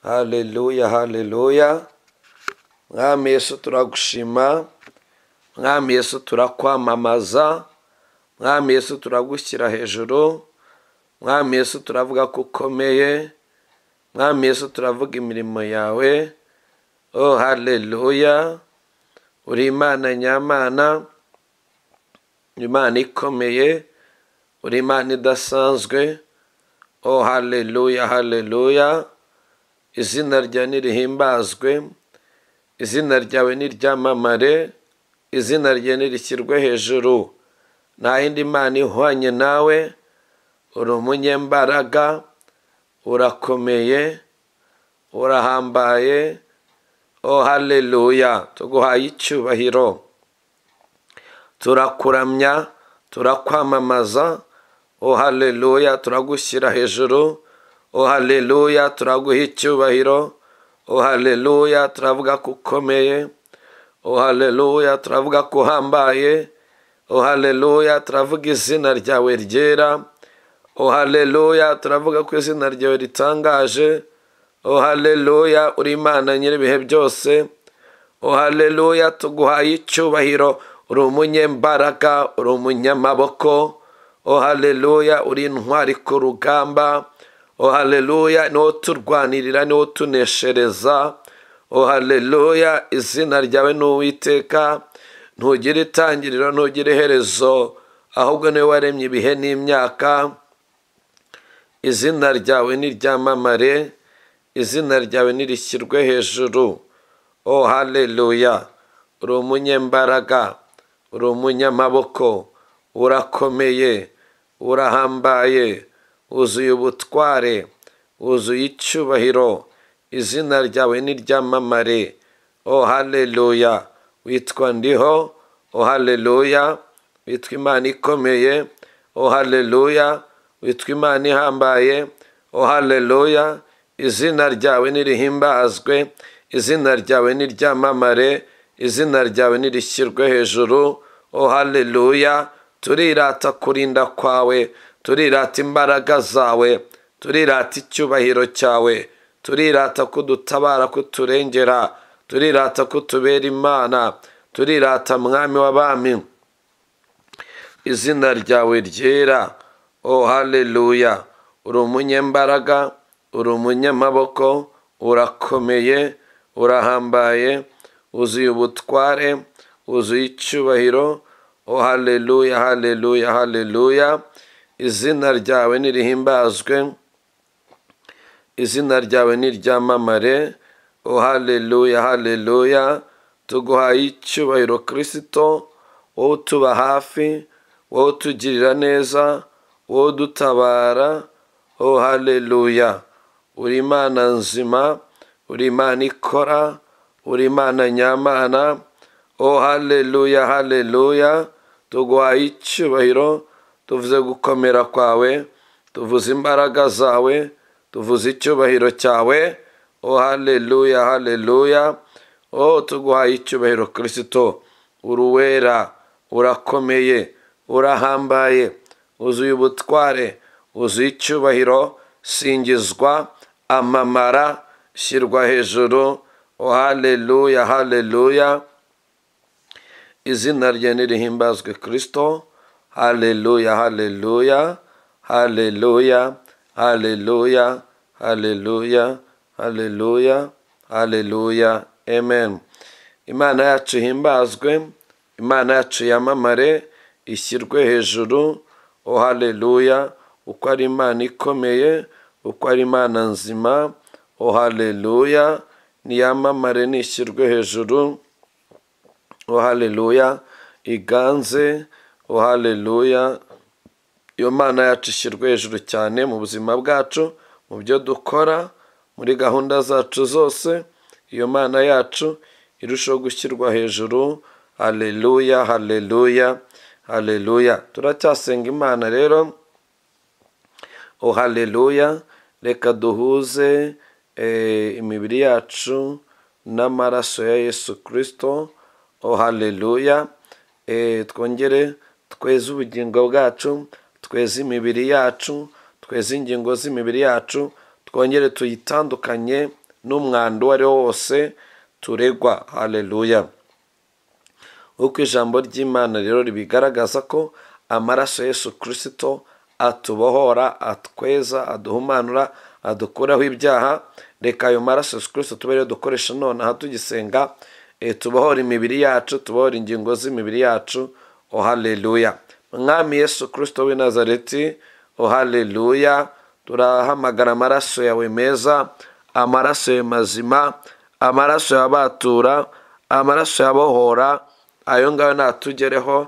Haleluya, haleluya. Mwami Yesu turagushima, Mwami Yesu turakwamamaza, Mwami Yesu turagushyira hejuru, Mwami Yesu turavuga ko ukomeye, Mwami Yesu turavuga imirimo yawe. Oh haleluya, uri Imana nyamana, Imana ikomeye, uri Imana idasanzwe. Oh haleluya, haleluya. Izina ryawe nirihimbazwe, izina ryawe niryamamare, izina ryawe nirishyirwe hejuru. Nta yindi Mana ihwanye nawe, uri umunyembaraga, urakomeye, urahambaye. Oh haleluya, tuguhaye icyubahiro, turakuramya, turakwamamaza. Oh haleluya, turagushyira hejuru. Oh haleluya, turaguha icyubahiro. Oh haleluya, turavuga ko ukomeye. Oh haleluya, turavuga ko uhambaye. Oh haleluya, turavuga izina ryawe ryera. Oh haleluya, turavuga ko izina ryawe ritangaje. Oh haleluya, uri Imana nyir'ibihe byose. Oh haleluya, tuguhaye icyubahiro, uri umunyembaraga, uri umunyamaboko. Oh haleluya, uri intwari ku rugamba. Oh haleluya, niwo turwanirira, niwo tuneshereza. Oh haleluya, izina ryawe ni Uwiteka, ntugire itangiriro, ntugire iherezo, ahubwo niwe waremye ibihe n'imyaka. Izina ryawe niryamamare, izina ryawe nirishyirwe hejuru. Oh haleluya, uri umunyembaraga, uri umunyamaboko, urakomeye, urahambaye, wuzuye ubutware, wuzuye icyubahiro. Izina ryawe niryamamare. Oh haleluya, witwa ndiho. Oh haleluya, witwa Imana ikomeye. Oh haleluya, witwa Imana ihambaye. Oh haleluya, izina ryawe nirihimbazwe, izina ryawe niryamamare, izina ryawe nirishyirwe hejuru. Oh haleluya, turirata kurinda kwawe, turirata imbaraga zawe, turirata icyubahiro cyawe, turirata kudutabara, kuturengera, turirata kutubera Imana, turirata Mwami w'abami, izina ryawe ryera. Oh haleluya, uri umunyembaraga, uri umunyamaboko, urakomeye, urahambaye, wuzuye ubutware, wuzuye icyubahiro. Oh haleluya, haleluya, haleluya. Izina ryawe nirihimbazwe, izina ryawe niryamamare. Oh haleluya, haleluya. Tuguhaye icyubahiro Kristo, wowe utuba hafi, wowe utugirira neza, wowe udutabara. Oh haleluya, uri Imana nzima, uri Imana ikora, uri Imana nyamana. Oh haleluya, haleluya. Tuguhaye icyubahiro, tuvuze gukomera kwawe, tuvuze imbaraga zawe, tuvuze icyubahiro cyawe. Oh haleluya, haleluya. Oh tuguhaye icyubahiro Kristo, uri uwera, urakomeye, urahambaye, wuzuye ubutware, wuzuye icyubahiro. Singizwa, amamara, shyirwa hejuru. Oh haleluya, haleluya. Izina rye nirihimbazwe Kristo. Haleluya, haleluya, haleluya, haleluya, haleluya, haleluya, haleluya. Amen. Imana yacu ihimbazwe, Imana yacu yamamare, ishyirwe hejuru. Oh haleluya, uko ari Imana ikomeye, uko ari Imana nzima. Oh haleluya, niyamamare, nishyirwe hejuru. Oh haleluya, iganze. Oh haleluya, iyo Mana yacu ishyirwe hejuru cyane mu buzima bwacu, mu byo dukora, muri gahunda zacu zose. Iyo Mana yacu irushaho gushyirwa hejuru. Haleluya, haleluya, haleluya. Turacyasenga Imana rero. Oh haleluya, reka duhuze imibiri yacu n'amaraso ya Yesu Kristo. Oh haleluya, twongere tweze ubugingo bwacu, tweze imibiri yacu, tweze ingingo z'imibiri yacu, twongere tuyitandukanye n'umwanda uwo ari wo wose turegwa. Haleluya. Uko ijambo ry'Imana rero ribigaragaza ko amaraso ya Yesu Kristo atubohora, atweza, aduhumanura, adukuraho ibyaha. Reka ayo maraso Yesu Kristo tube rero dukoresha nonaha tugisenga, tubohora imibiri yacu, tubohora ingingo z'imibiri yacu. Haleluya. Mwami Yesu Kristo w'i Nazareti, haleluya, turahamagara amaraso yawe meza, amaraso yawe mazima, amaraso yabatura, amaraso yabohora. Ayo ngayo natugereho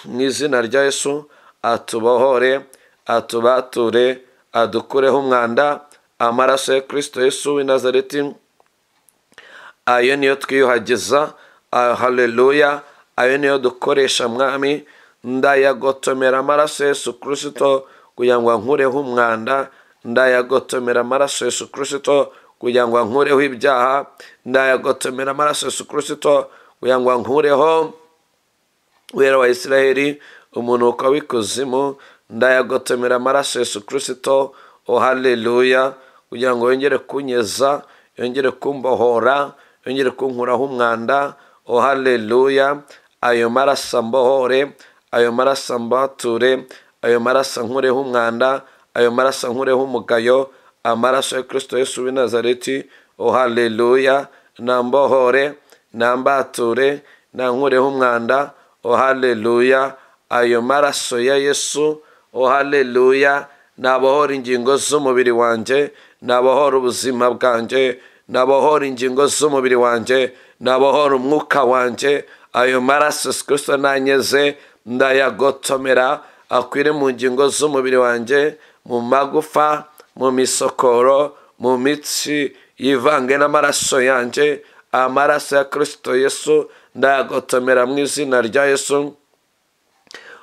mu izina rya Yesu, atubohore, atubature, adukureho umwanda. Amaraso ya Kristo Yesu w'i Nazareti, ayo niyo twiyuhagiza. Haleluya. Ayo niyo dukoresha mwami. Ndayagotomera amaraso Yesu Kristo kugira ngo ankureho umwanda. Ndayagotomera amaraso Yesu Kristo kugira ngo ankureho ibyaha. Ndayagotomera amaraso Yesu Kristo kugira ngo ankureho wera wa Isiraheli, umunuko w'ikuzimu. Ndayagotomera amaraso Yesu Kristo, haleluya, kugira ngo yongere kunyeza, yongere kumbohora, yongere kunkuraho umwanda. Haleluya. Ayo maraso ambohore, ayo maraso ambature, ayo maraso ankureho umwanda, ayo maraso ankureho umugayo. Amaraso ya Kristo Yesu w'i Nazareti, haleluya, nambohore, nambature, nankureho umwanda. Haleluya. Ayo maraso ya Yesu, haleluya, nabohora ingingo z'umubiri wanjye, nabohora ubuzima bwanjye, nabohora ingingo z'umubiri wanjye, nabohora umwuka wanjye. Ayo maraso Yesu Kristo nanyeze, ndayagotomera, akwire mu ngingo z'umubiri wanjye, mu magufa, mu misokoro, mu mitsi, yivange n'amaraso yanjye. Amaraso ya Kristo Yesu ndayagotomera mu izina rya Yesu.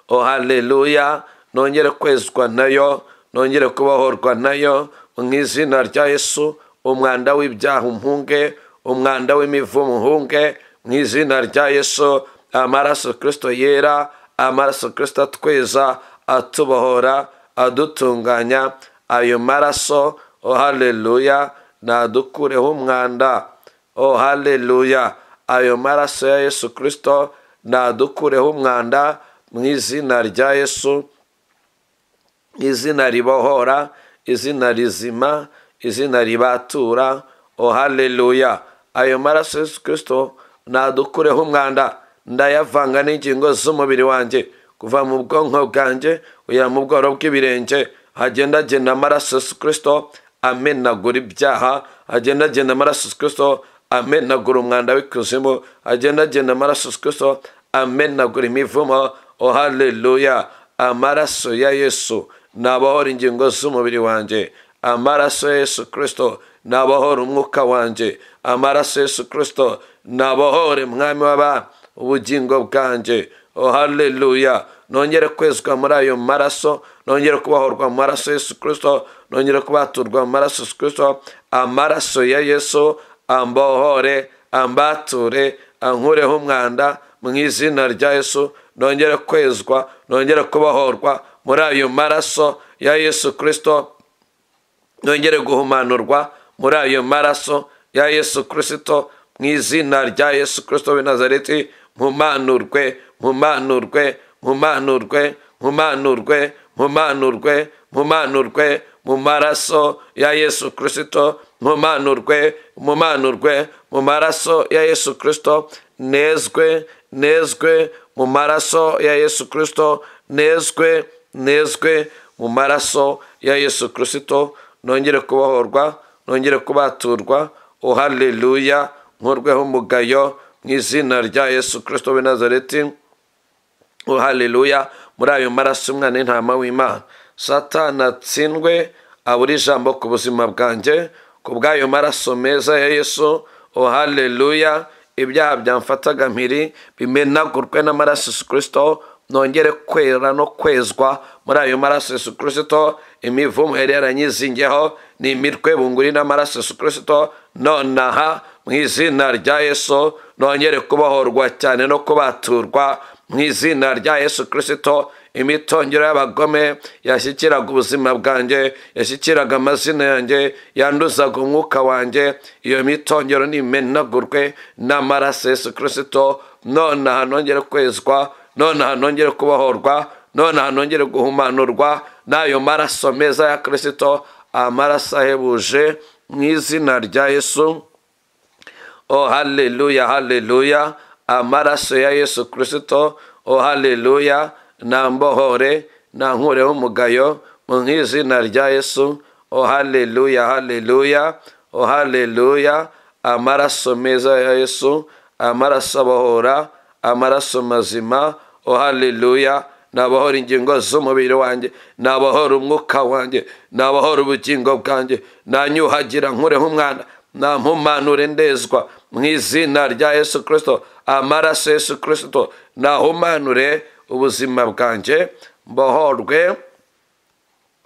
Haleluya. Nongere kwezwa nayo, nongere kubohorwa nayo mu izina rya Yesu. Umwanda w'ibyaha umpunge, umwanda w'imivumo umpunge mu izina rya Yesu. Amaraso Kristo yera, amaraso Kristo atweza, atubohora, adutunganya. Ayo maraso, haleluya, nadukureho umwanda. Haleluya. Ayo maraso ya Yesu Kristo nadukureho umwanda mu izina rya Yesu. Izina ribohora, izina rizima, izina ribatura. Haleluya. Ayo maraso ya Yesu Kristo nadukureho umwanda. Ndayavanga n'ingingo z'umubiri wanjye, kuva mu bwonko bwanjye kugera mu bworo bw'ibirenge. Hagenda amaraso ya Yesu Kristo amenagura ibyaha. Hagenda amaraso ya Yesu Kristo amenagura umwanda w'ikuzimu. Hagenda amaraso ya Yesu Kristo amenagura imivumo. Haleluya. Amaraso ya Yesu nabohora ingingo z'umubiri wanjye. Amaraso ya Yesu Kristo nabohora umwuka wanjye. Amaraso ya Yesu Kristo nabohore mwami w'aba ubugingo bwanjye. Haleluya. Nongere kwezwa muri ayo maraso, nongere kubohorwa mu maraso ya Yesu Kristo, nongere kubaturwa mu maraso ya Yesu Kristo. Amaraso ya Yesu ambohore, ambature, ankureho umwanda mu izina rya Yesu. Nongere kwezwa, nongere kubohorwa muri ayo maraso ya Yesu Kristo. Nongere guhumanurwa muri ayo maraso ya Yesu Kristo mu izina rya Yesu Kristo w'i Nazareti. Mumanurwe, mumanurwe, mumanurwe, mumanurwe, mumanurwe, mumanurwe mu maraso ya Yesu Kristo. Mumanurwe, mumanurwe mu maraso ya Yesu Kristo. Nezwe, nezwe mu maraso ya Yesu Kristo. Nezwe, nezwe mu maraso ya Yesu Kristo. Nongere kubohorwa, nongere kubaturwa. Haleluya. Nkurweho umugayo mu izina rya Yesu Kristo w'i Nazareti. Haleluya. Muri ayo maraso umwana w'intama w'Imana, Satani atsindwe, abura ijambo ku buzima bwanjye ku bw'ayo maraso meza ya Yesu. Haleluya. Ibyaha byamfataga mpiri bimenagurwe n'amaraso Yesu Kristo. Nongere kwera no kwezwa muri ayo maraso Yesu Kristo. Imivumo yari yaranyizingeho n'imitwe bunguri n'amaraso Yesu Kristo. Nonaha mu izina rya Yesu nongere kubohorwa cyane no kubaturwa mu izina rya Yesu Kristo. imitongero y'abagome yashyikiraga ubuzima bwanjye, yashyikiraga amazina yanjye, yanduzaga umwuka wanjye, iyo mitongero nimenagurwe n'amaraso Yesu Kristo. Nonaha nongere kwezwa, nonaha nongere kubohorwa, nonaha nongere guhumanurwa n'ayo maraso meza ya Kristo, amaraso ahebuje mu izina rya Yesu. Oh haleluya, haleluya, amaraso ya Yesu Kristo. Oh haleluya, nambohore, nankureho umugayo mu izina rya Yesu. Oh haleluya, haleluya, oh haleluya, amaraso meza ya Yesu, amaraso abohora, amaraso mazima. Oh haleluya, nabohora ingingo z'umubiri wanjye, nabohora umwuka wanjye, nabohora ubugingo bwanjye, nanyuhagira nkureho umwana, nampumanure ndezwa mu izina rya Yesu Kristo. Amaraso Yesu Kristo nahumanure ubuzima bwanjye, mbohorwe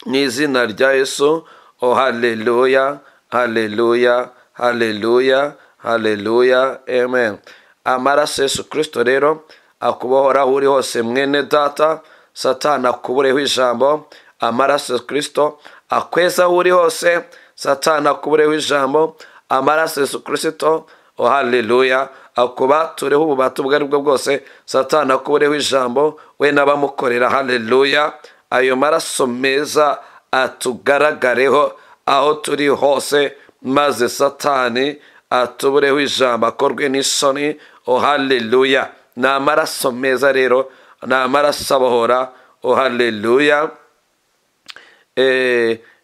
mu izina rya Yesu. Oh haleluya, haleluya, haleluya, haleluya, amen. Amaraso Yesu Kristo rero akubohora aho uri hose mwene data, Satani akubureho ijambo. Amaraso Yesu Kristo akweza aho uri hose, Satani akubureho ijambo. Amaraso Yesu Kristo, oh haleluya, akubatureho ububata ubwo aribwo bwose, Satani akubureho ijambo, we n'abamukorera. Haleluya, ayo maraso meza atugaragareho aho turi hose, maze Satani atubureho ijambo, akorwe n'isoni. Oh haleluya, ni amaraso meza rero, ni amaraso abohora. Oh haleluya,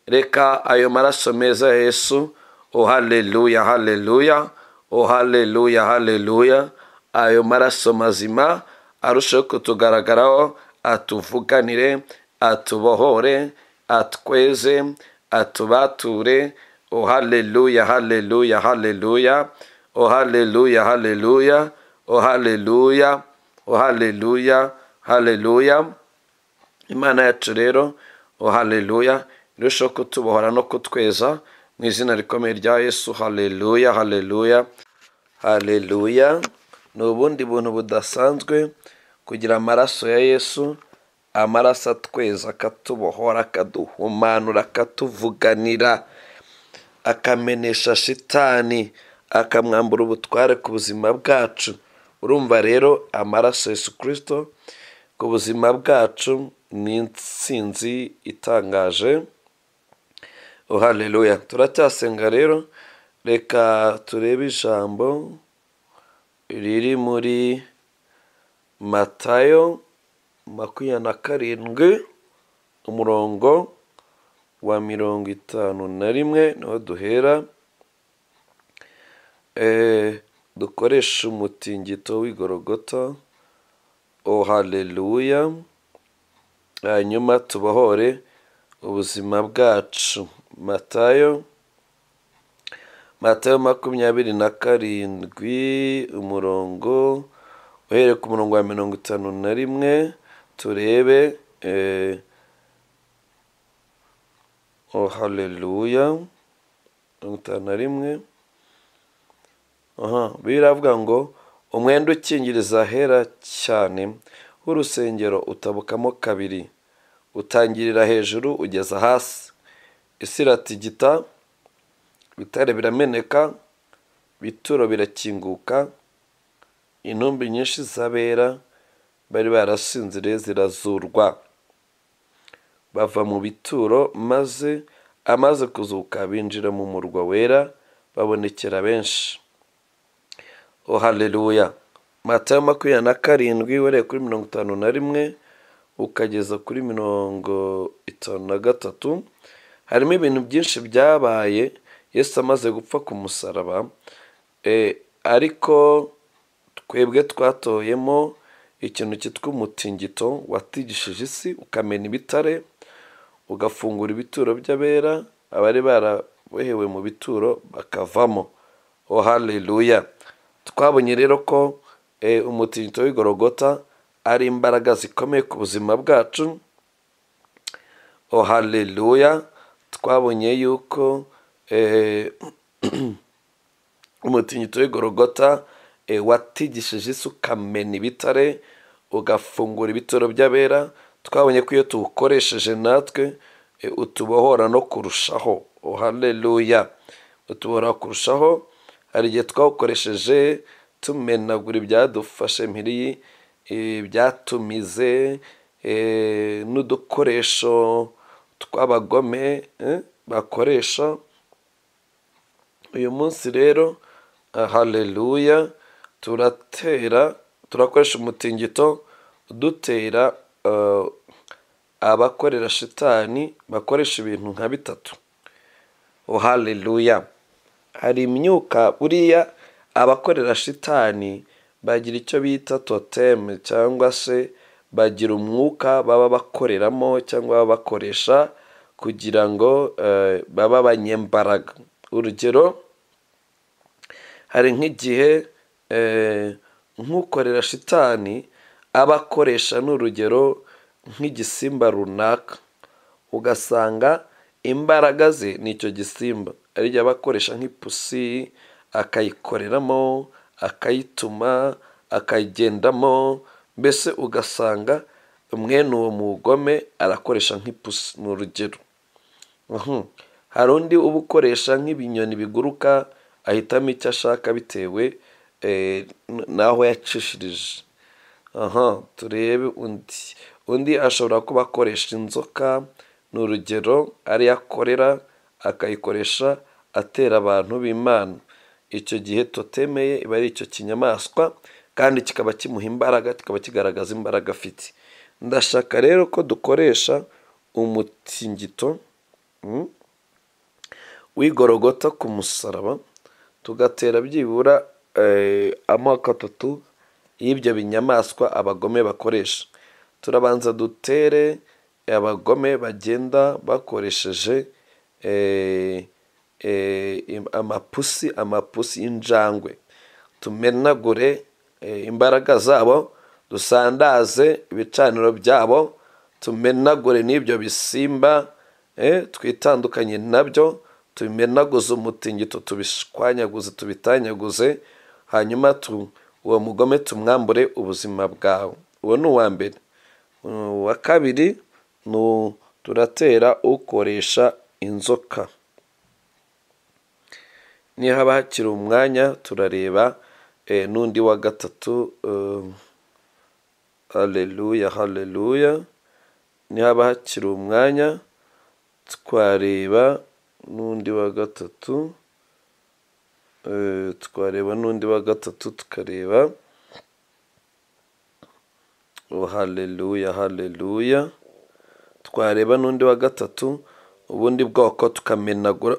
reka ayo maraso meza ya Yesu, oh haleluya, haleluya, oh haleluya, haleluya, ayo maraso mazima arushaho kutugaragaraho, atuvuganire, atubohore, atweze, atubature. Oh haleluya, haleluya, haleluya, oh haleluya, haleluya, oh haleluya, oh haleluya, haleluya. Imana yacu rero, oh haleluya, irushaho kutubohora no kutweza mu izina rikomeye rya Yesu. Haleluya, haleluya, haleluya. Ni ubundi buntu budasanzwe kugira amaraso ya Yesu, amaraso atweza, akatubohora, akaduhumanura, akatuvuganira, akamenesha shitani, akamwambura ubutware ku buzima bwacu. Urumva rero amaraso Yesu Kristo ku buzima bwacu ni intsinzi itangaje. Oh haleluya, turacyasenga rero. Reka turebe ijambo riri muri Matayo 27 umurongo wa 51 niho duhera. Dukoresha umutingito w'igorogota. Oh haleluya, hanyuma tubohore ubuzima bwacu. Matayo 27 umurongo uhere ku murongo wa 51 turebe. Oh haleluya, 51. Biravuga ngo umwenda ukingiriza ahera cyane w'urusengero utabukamo kabiri, utangirira hejuru ugeza hasi. Isi iratigita, ibitare birameneka, ibituro birakinguka, intumbi nyinshi z'abera bari barasinziriye zirazurwa, bava mu bituro, maze amaze kuzuka binjira mu murwa wera, babonekera benshi. Oh haleluya. Matayo 27 uhereye kuri 51 ukageza kuri 53. Harimo ibintu byinshi byabaye Yesu amaze gupfa ku musaraba, ariko twebwe twatoyemo ikintu cyitwa umutingito watigishije isi, ukamena ibitare, ugafungura ibituro by'abera, abari barabohewe mu bituro bakavamo. Oh haleluya. Twabonye rero ko umutingito w'igorogota ari imbaraga zikomeye ku buzima bwacu. Oh haleluya. Twabonye yuko umutingito w'igorogota watigishije isi, ukamena ibitare, ugafungura ibituro by'abera. twabonye ko iyo tuwukoresheje natwe utubohora no kurushaho. Haleluya, utubohora kurushaho. Hari igihe twawukoresheje tumenagura ibyadufashe mpiri, ibyatumize, n'udukoresho tw'abagome bakoresha. Uyu munsi rero haleluya, turakoresha umutingito dutera abakorera shitani bakoresha ibintu nka bitatu. Haleluya. Hari imyuka, buriya abakorera shitani bagira icyo bita toteme, cyangwa se bagira umwuka baba bakoreramo cyangwa baba bakoresha kugira ngo baba abanyembaraga. Urugero, hari nk'igihe nk'ukorera shitani aba akoresha n'urugero nk'igisimba runaka, ugasanga imbaraga ze ni icyo gisimba. Ari igihe aba akoresha nk'ipusi akayikoreramo, akayituma, akayigendamo, mbese ugasanga mwene uwo mugome arakoresha nk'ipusi. Ni urugero. Hari undi uba ukoresha nk'ibinyoni biguruka, ahitamo icyo ashaka bitewe n'aho yacishirije. Turebe undi ashobora kuba akoresha inzoka, ni urugero, ariyo akorera akayikoresha atera abantu b'Imana. Icyo gihe totemeye iba ari icyo kinyamaswa, kandi kikaba kimuha imbaraga, kikaba kigaragaza imbaraga afite. Ndashaka rero ko dukoresha umutingito w'igorogota ku musaraba, tugatera byibura amoko 3 y'ibyo binyamaswa abagome bakoresha. Turabanza dutere abagome bagenda bakoresheje amapusi y'injangwe. Tumenagure imbaraga zabo, dusandaze ibicaniro byabo, tumenagure n'ibyo bisimba, twitandukanye nabyo, tubimenaguze umutingito, tubishwanyaguze, tubitanyaguze, hanyuma uwo mugome tumwambure ubuzima bwawe. Uwo ni uwa mbere. Uwa kabiri, turatera ukoresha inzoka. Nihaba hakiri umwanya turareba n'undi wa gatatu. Haleluya, haleluya. Nihaba hakiri umwanya twareba n'undi wa gatatu. Tukareba. Haleluya, haleluya. Twareba n'undi wa gatatu, ubundi bwoko tukamenagura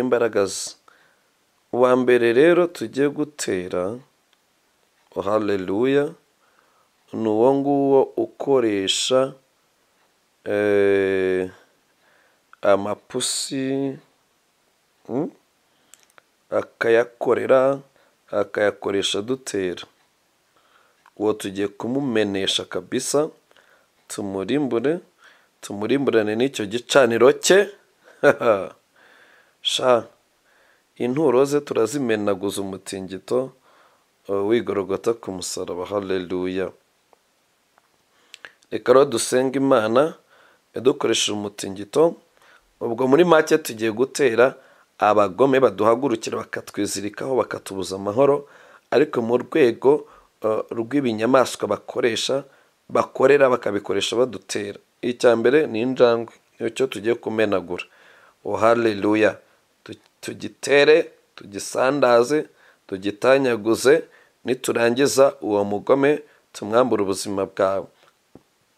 imbaraga ze. Uwa mbere rero tugiye gutera, haleluya, ni uwo nguwo ukoresha amapusi, akayakorera, akayakoresha dutera. Uwo tugiye kumumenesha kabisa, tumurimburane n'icyo gicaniro cye. Inturo ze turazimenaguza umutingito w'igorogota ku musaraba. Haleluya. Reka rero dusenga Imana dukoresheje umutingito. Ubwo muri make tugiye gutera abagome baduhagurukira bakatwizirikaho, bakatubuza amahoro, ariko mu rwego rw'ibinyamaswa bakorera bakabikoresha badutera. Icya mbere ni injangwe, nicyo tugiye kumenagura. Haleluya. Tugitere, tugisandaze, tugitanyaguze, niturangiza uwo mugome tumwambura ubuzima bwawe,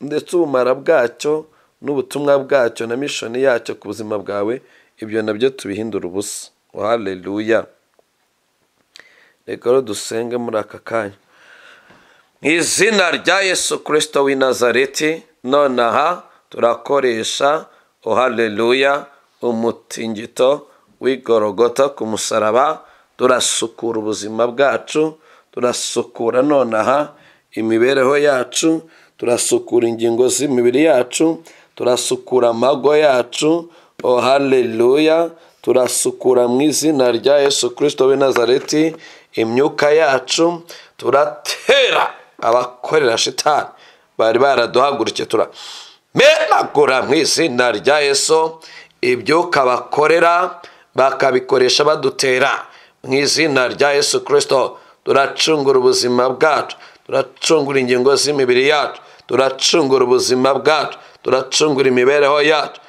ndetse ubumara bwacyo n'ubutumwa bwacyo na mishoni yacyo ku buzima bwawe, ibyo nabyo tubihindura ubusa. Haleluya. Reka rero dusenge muri aka kanya. Mu izina rya Yesu Kristo w'i Nazareti, nonaha turakoresha haleluya umutingito w'igorogota ku musaraba. Turasukura ubuzima bwacu, turasukura nonaha imibereho yacu, turasukura ingingo z'imibiri yacu, turasukura amago yacu. Haleluya. Turasukura mu izina rya Yesu Kristo w'i Nazareti imyuka yacu. Turatera abakorera shitani bari baraduhagurukiye turamenagura mu izina rya Yesu ibyuka bakorera bakabikoresha badutera mu izina rya Yesu Kristo. Turacungura ubuzima bwacu, turacungura ingingo z'imibiri yacu, turacungura ubuzima bwacu, turacungura imibereho yacu,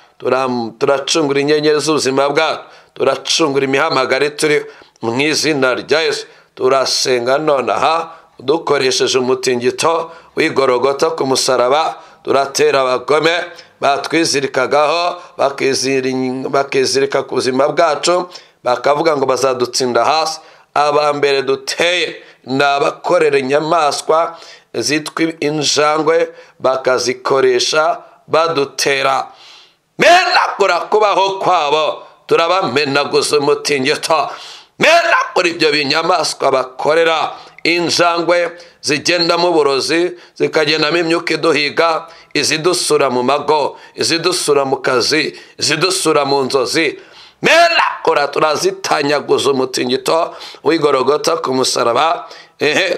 turacungura inyenyeri z'ubuzima bwacu, turacungura imihamagare turi mu izina rya Yesu. Turasenga nonaha dukoresheje umutingito w'igorogota ku musaraba. Turatera abagome batwizirikagaho bakizirika ku buzima bwacu, bakavuga ngo bazadutsinda hasi. Abambere duteye ni abakorera inyamaswa zitwa injangwe, bakazikoresha badutera. Menagura kubaho kwabo, turabamenaguza umutingito. Menagura ibyo binyamaswa bakorera. Injangwe zigendamo uburozi, zikagendamo imyuka iduhiga, izidusura mu mago, izidusura mu kazi, izidusura mu nzozi. Menagura turazitanyaguza umutingito w'igorogota ku musaraba.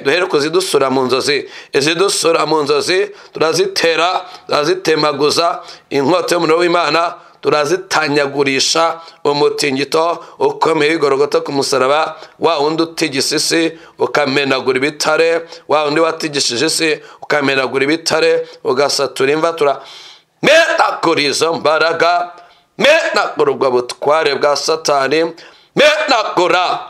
Duhere kuzidusura mu nzozi. Izidusura mu nzozi turazitera, turazitemaguza. Inkota y'umuriro w'Imana turazitanyagurisha umutingito ukomeye w'igorogota ku musaraba. Wa wundi utigisa isi ukamenagura ibitare, wa wundi watigishije isi ukamenagura ibitare, ugasatura imva. Turamenagura izo mbaraga, menagura ubwo butware bwa Satani, menagura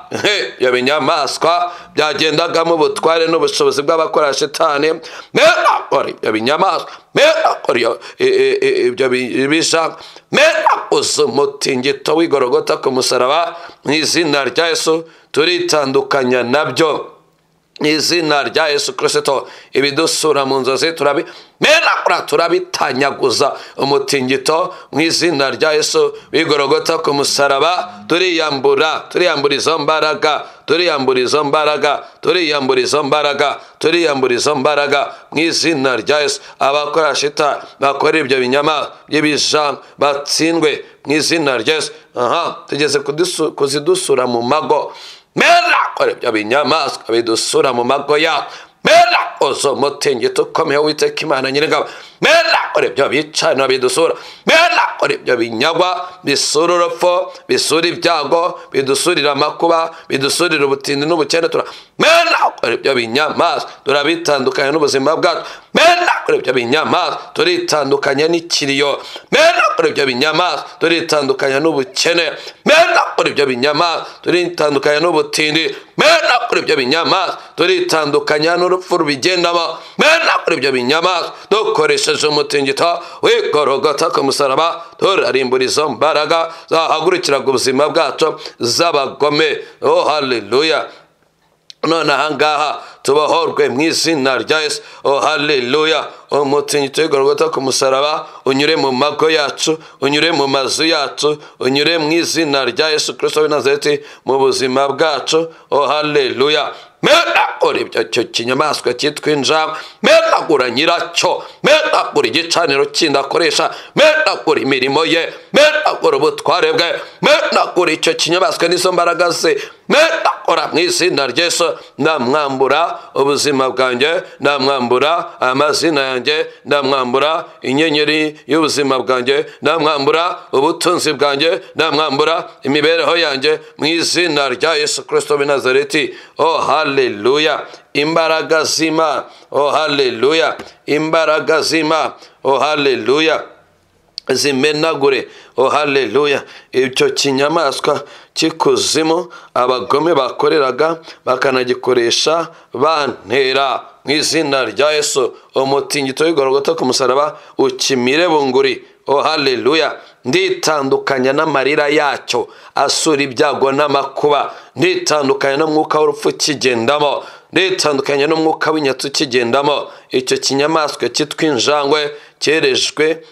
iyo binyamaswa byagendagamo ubutware n'ubushobozi bw'abakora Shitani. Menagura ibyo binyamaswa, menagura ibyo bisha, menaguza umutingito w'igorogota ku musaraba mu izina rya Yesu. Turitandukanya nabyo mu izina rya Yesu Kristo. Ibidusura mu nzozi menagura, turabitanyaguza umutingito mu izina rya Yesu w'igorogota ku musaraba. Turiyambura izo mbaraga, turiyambura izo mbaraga, turiyambura izo mbaraga, turiyambura izo mbaraga mu izina rya Yesu. Abakora Shitani bakora ibyo binyama by'ibijanga batsindwe mu izina rya Yesu. Tugeze kuzidusura mu mago. Menagura ibyo binyamaswa bidusura mu mago yacu. Menaguza umutingito ukomeye w'Uwiteka Imana Nyiringabo. Menagura ibyo bicaniro bidusura. Menagura ibyo binyagwa bisura urupfu, bisura ibyago, bidusurira amakuba, bidusurira ubutindi n'ubukene. Menagura ibyo binyamaswa, turabitandukanya n'ubuzima bwacu. Menagura ibyo binyamaswa, turitandukanya n'ikiriyo. Menagura ibyo binyamaswa, turitandukanya n'ubukene. Menagura ibyo binyamaswa, turitandukanya n'ubutindi. Menagura ibyo binyamaswa, turitandukanya n'urupfu rubigendamo. Menagura ibyo binyamaswa dukoresheje umutingito w'igorogota ku musaraba. Turarimbura izo mbaraga zahagurukiraga ubuzima bwacu z'abagome. Haleluya. None ahangaha tubohorwe mu izina rya Yesu. Haleluya. Umutingito w'igorogota ku musaraba unyure mu mago yacu, unyure mu mazu yacu, unyure mu izina rya Yesu Kristo w'i Nazareti mu buzima bwacu. Haleluya. Menagura icyo kinyamaswa cyitwa injangwe. Menagura nyiracyo. Menagura igicaniro kindi akoresha. Menagura imirimo ye. Menagura ubutware bwe. Menagura icyo kinyamaswa n'izo mbaraga ze. Menagura mu izina rya Yesu. Ndamwambura ubuzima bwanjye, ndamwambura amazina yanjye, ndamwambura inyenyeri y'ubuzima bwanjye, ndamwambura ubutunzi bwanjye, ndamwambura imibereho yanjye mu izina rya Yesu Kristo w'i Nazareti. Haleluya. Imbaraga z'Imana. Haleluya. Imbaraga z'Imana. Haleluya. Zimenagure. Haleluya. Icyo kinyamaswa cy'ikuzimu abagome bakoreraga bakanagikoresha bantera mu izina rya Yesu. Umutingito w'igorogota ku musaraba ukimire bunguri. Haleluya. Nditandukanya n'amarira yacyo asura ibyago n'amakuba. Nditandukanya n'umwuka w'urupfu kigendamo. Nditandukanya n'umwuka w'inyatsi kigendamo. Icyo kinyamaswa cyitwa injangwe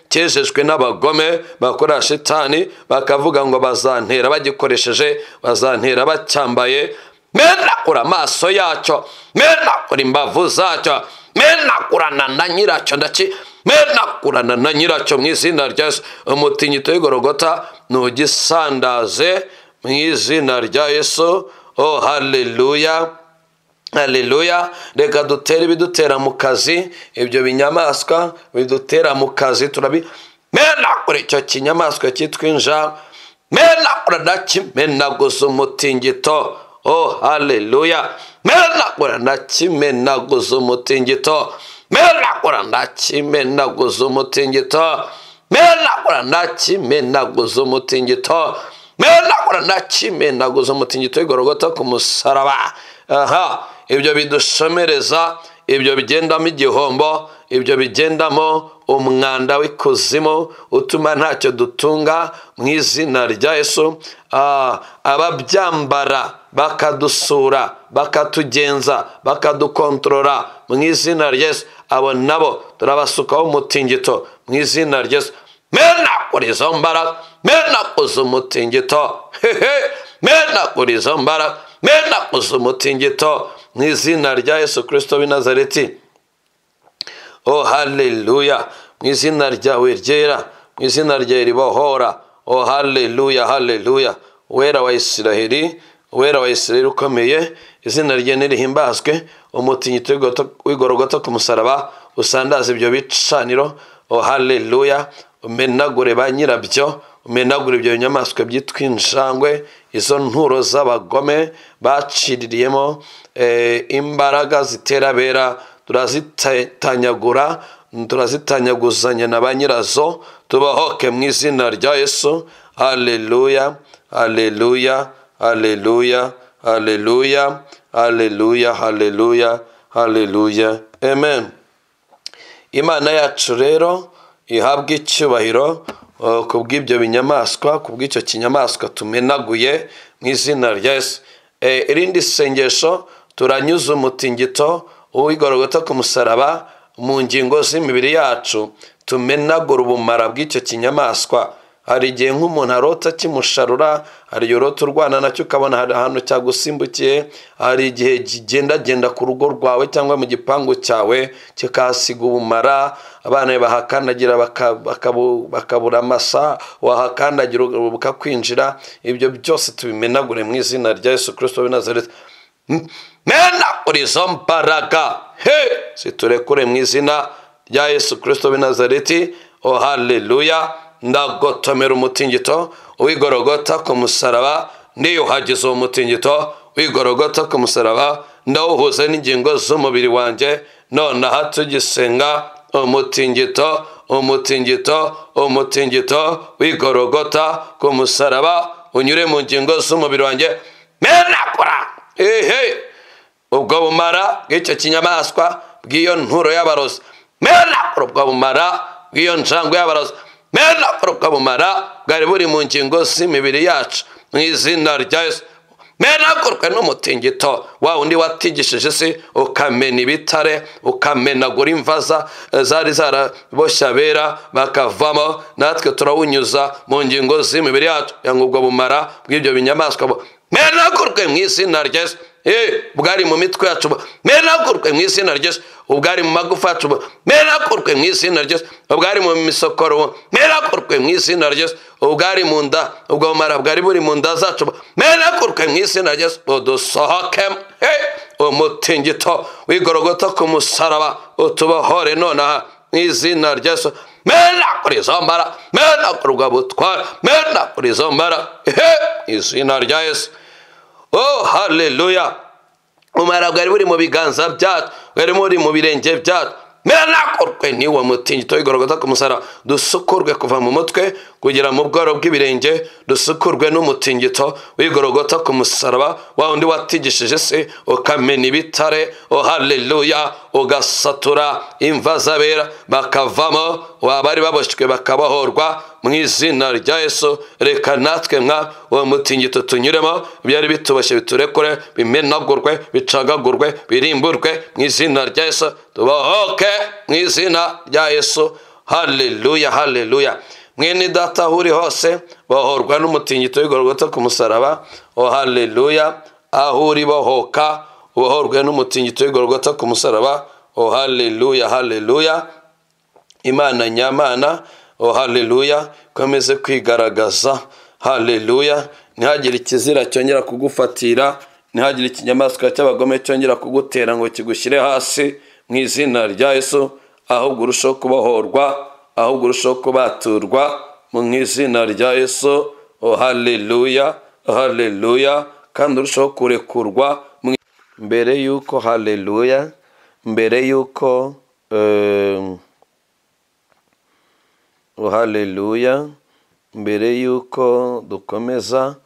cyejejwe n'abagome bakora Shitani, bakavuga ngo bazantera bagikoresheje, bazantera bacyambaye. Menagura amaso yacyo, menagura imbavu zacyo, menagurana na nyiracyo menagurana na nyiracyo mu izina rya Yesu. Umutingito w'igorogota ntugisandaze mu izina rya Yesu. Haleluya. Haleluya. Reka dutere ibidutera mu kazi, ibyo binyamaswa bidutera mu kazi turabimenagura. Icyo kinyamaswa cyitwa injangwe menagura, ndakimenaguza umutingito. Oh haleluya. Menagura, ndakimenaguza umutingito. Menagura, ndakimenaguza umutingito. Menagura, ndakimenaguza umutingito. Menagura, ndakimenaguza umutingito w'igorogota ku musaraba. Aha, ibyo bidushomereza, ibyo bigendamo igihombo, ibyo bigendamo umwanda w'ikuzimu utuma ntacyo dutunga, mu izina rya Yesu. Ababyambara bakadusura, bakatugenza, bakadukontorora, mu izina rya Yesu, abo nabo turabasukaho umutingito mu izina rya Yesu. Menagura izo mbaraga, menaguza umutingito. Menagura izo mbaraga, menaguza umutingito mu izina rya Yesu Kristo w'i Nazareti. Oh haleluya. Mu izina ryawe ryera, mu izina ryawe ribohora. Oh haleluya, haleluya. Uwera wa Isiraheli, uwera wa Isiraheli ukomeye, izina rye nirihimbazwe. Umutingito w'igorogota ku musaraba usandaza ibyo bicaniro. Oh haleluya. Umenagure ba nyirabyo, umenagure ibyo binyamaswa byitwa injangwe, izo nturo z'abagome baciririyemo imbaraga zitera bera, turazitanyagura, turazitanyaguzanya na ba nyirazo, tubahoke mu izina rya Yesu. Haleluya, haleluya, haleluya, haleluya, haleluya, haleluya, haleluya. Amen. Imana yacu rero ihabwa icyubahiro kubw'ibyo binyamaswa, kubw'icyo kinyamaswa tumenaguye mu izina rya Yesu. Irindi sengesho, turanyuza umutingito w'igorogota ku musaraba mu ngingo z'imibiri yacu, tumenagura ubumara bw'icyo kinyamaswa. Hari igihe nk'umuntu arota kimusharura, hari igihe urota urwana nacyo ukabona hari ahantu cyagusimbukiye, hari igihe kigendagenda ku rugo rwawe cyangwa mu gipangu cyawe kikahasiga ubumara, abana bahakandagira bakabura amasa, wahakandagira bukakwinjira. Ibyo byose tubimenagure mu izina rya Yesu Kristo w'i Nazareti. Menagura izo mbaraga, ziturekure mu izina rya Yesu Kristo w'i Nazareti. Oh haleluya. Ndagotomera umutingito w'igorogota ku musaraba, ndiyuhagiza uwo mutingito w'igorogota ku musaraba, ndawuhuza n'ingingo z'umubiri wanjye. Nonaha tugisenga, umutingito, umutingito, umutingito w'igorogota ku musaraba unyure mu ngingo z'umubiri wanjye. Menagura ubwo bumara bw'icyo kinyamaswa, bw'iyo nturo y'abarozi. Menagura ubwo bumara bw'iyo njangwe y'abarozi. Menagura ubwo bumara bwari buri mu ngingo z'imibiri yacu mu izina rya Yesu. Menagurwe n'umutingito wa undi watigishije isi ukamena ibitare, ukamenagura imvaza zari zaraboshya abera bakavamo. Natwe turawunyuza mu ngingo z'imibiri yacu, yanga ubwo bumara bw'ibyo binyamaswa menagurwe mu izina rya Yesu. Bwari mu mitwe yacu menagurwe mu izina rya Yesu. Ubwari mu magufa yacu menagurwe mu izina rya Yesu. Ubwari mu misokoro menagurwe mu izina rya Yesu. Ubwari mu nda, ubwo bumara bwari buri mu nda zacu menagurwe mu izina rya Yesu. Udusohokemo umutingito w'igorogota ku musaraba utubohore nonaha mu izina rya Yesu. Menagura izo mbaraga, menagura ubwo butware, menagura izo mbaraga izina rya Yesu. Oh haleluya. Ubumara bwari buri mu biganza byacu, bwari buri mu birenge byacu, menagurwe n'uwo mutingito w'igorogota ku musaraba. Dusukurwe kuva mu mutwe kugera mu bworo bw'ibirenge, dusukurwe n'umutingito w'igorogota ku musaraba, wa undi watigishije isi ukamena ibitare. Oh haleluya. Ugasatura imva z'abera bakavamo, wabari baboshywe bakabohorwa mu izina rya Yesu. Reka natwe uwo mutingito tunyuremo, byari bituboshye biturekure, bimenagurwe, bicagagurwe, birimburwe mu izina rya Yesu. Tubohoke mu izina rya Yesu. Haleluya, haleluya. Mwene data aho uri hose, bohorwa n'umutingito w'igorogota ku musaraba. Oh haleluya. Aho uri bohoka, bohorwe n'umutingito w'igorogota ku musaraba. Oh haleluya, haleluya. Imana nyamana, oh haleluya, komeze kwigaragaza. Haleluya. Ntihagire ikizira cyongera kugufatira ntihagire ikinyamaswa cy'abagome cyongera kugutera ngo kigushyire hasi mu izina rya Yesu, ahubwo urushaho kubohorwa, ahubwo urushaho kubaturwa mu izina rya Yesu. Haleluya, haleluya. Kandi urushaho kurekurwa mbere yuko, haleluya, mbere yuko haleluya, mbere yuko dukomeza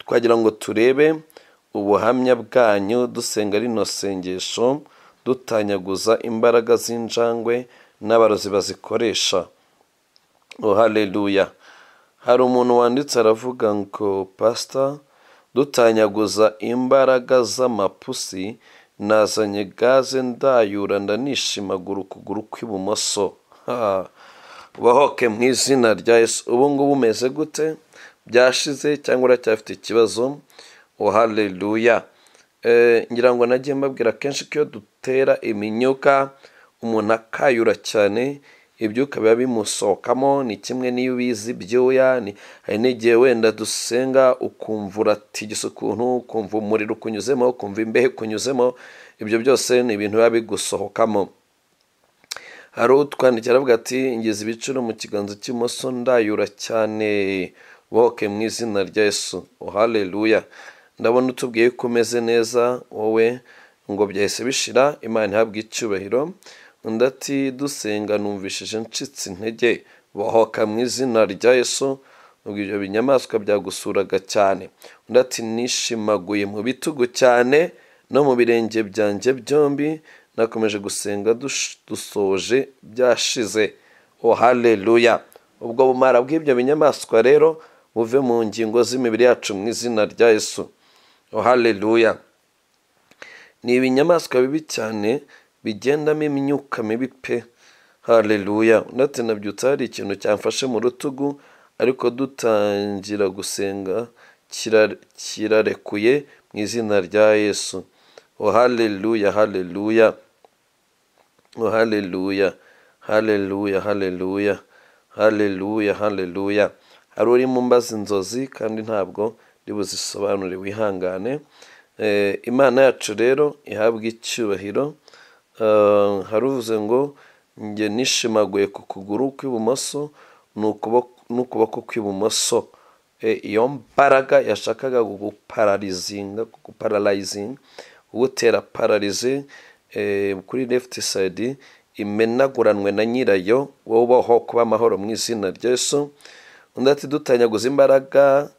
twagira ngo turebe ubuhamya bwanyu dusenga rino sengesho, dutanyaguza imbaraga z'injangwe n'abarozi bazikoresha. Haleluya. Hari umuntu wanditse aravuga ngo pastor, dutanyaguza imbaraga z'amapusi, nazanye gaze ndayura ndanishimagura ukuguru kw'ibumoso. Ubahoke mu izina rya Yesu. Ubu ngubu umeze gute? Byashize cyangwa uracyafite ikibazo? Haleluya. Ngira ngo nagiye mbabwira kenshi ko iyo dutera imyuka umuntu akayura cyane, ibyuka biba bimusohokamo. Ni kimwe n'iyo ubizi ibyuya, hari n'igihe wenda dusenga ukumva uratigisa ukuntu, ukumva umuriro ukunyuzemo, ukumva imbehe kunyuzemo. Ibyo byose ni ibintu biba bigusohokamo. Hari utwandikira avuga ati ngize ibicuro mu kiganza cy'imoso ndayura cyane. Woke mu izina rya Yesu. Haleluya. Ndabona utubwiye ko umeze neza wowe, ngo byahise bishira, Imana ihabwe icyubahiro. Undi ati dusenga numvishije ncitse intege. Bohoka mu izina rya Yesu. Ubwo ibyo binyamaswa byagusuraga cyane. Undi ati nishimaguye mu bitugu cyane no mu birenge byanjye byombi, nakomeje gusenga dusoje byashize. Haleluya. Ubwo bumara bw'ibyo binyamaswa rero buve mu ngingo z'imibiri yacu mu izina rya Yesu. Haleluya. Ni ibinyamaswa bibi cyane bigendamo imyuka mibi pe. Haleluya. Ndetse nabyutse hari ikintu cyamfashe mu rutugu, ariko dutangira gusenga kirarekuye mu izina rya Yesu. Haleluya, haleluya. Haleluya, haleluya, haleluya, haleluya, haleluya. Hari uri mu mbaza inzozi kandi ntabwo ndibuzisobanure, wihangane. Imana yacu rero ihabwe icyubahiro. Hari uvuze ngo njye nishimaguye ku kuguru kw'ibumoso n'ukuboko kw'ibumoso. Iyo mbaraga yashakaga kugupararizinga, kugutera pararize kuri left side, imenaguranwe na nyirayo. Wowe ubaho kuba amahoro mu izina rya Yesu. Undi ati dutanyaguza imbaraga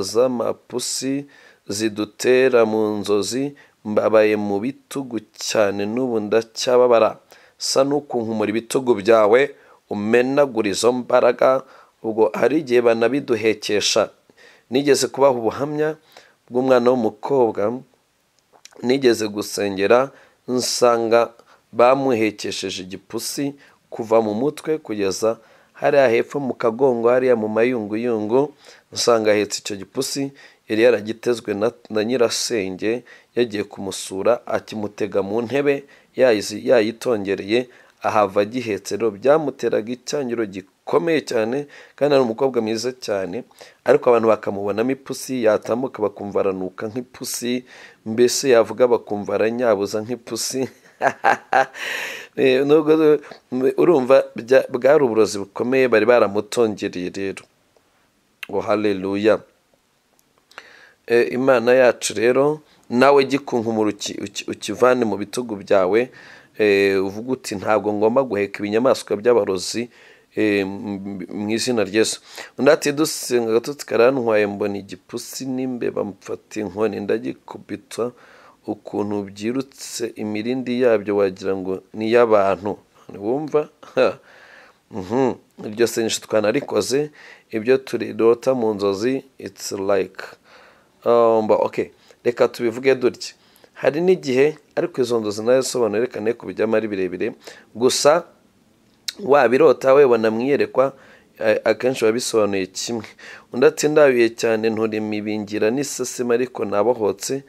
z'amapusi zidutera mu nzozi, mbabaye mu bitugu cyane n'ubu ndacyababara. Sa n'ukunkumura ibitugu byawe umenagura izo mbaraga. Ubwo hari igihe banabiduhekesha. Nigeze kubaha ubuhamya bw'umwana w'umukobwa nigeze gusengera, nsanga bamuhekesheje igipusi kuva mu mutwe kugeza hariya hepfo mu kagongo, hariya mu mayunguyungu. Nsanga ahetse icyo gipusi, yari yaragitezwe na nyirasenge, yagiye kumusura akimutega mu ntebe yayitongereye, ahava agihetse. Rero byamuteraga icyangiro gikomeye cyane, kandi ari umukobwa mwiza cyane, ariko abantu bakamubonamo ipusi, yatambuka bakumva aranuka nk'ipusi, mbese yavuga bakumva aranyabuza nk'ipusi. Urumva bwari uburozi bukomeye bari baramutongereye rero. Haleluya. Imana yacu rero nawe gikunkumura ukivane mu bitugu byawe. Uvuga uti ntabwo ngomba guheka ibinyamaswa by'abarozi mu izina rya Yesu. Undi ati dusenga gatutsi karantwaye, mbona igipusi n'imbeba, mfata inkoni ndagikubita, ukuntu byirutse imirindi yabyo wagira ngo ni iy'abantu. Wumva? Iryo sengesho twanarikoze. Ibyo turirota mu nzozi, it's like okay, reka tubivuge dutya. Hari n'igihe, ariko izo nzozi nayo sobanurekane kubijyamo ari birebire, gusa wabirota webona mwiyerekwa akenshi babisobanuye kimwe. Undi ati ndabiye cyane nturi mibingira n'isesema, ariko nabohotse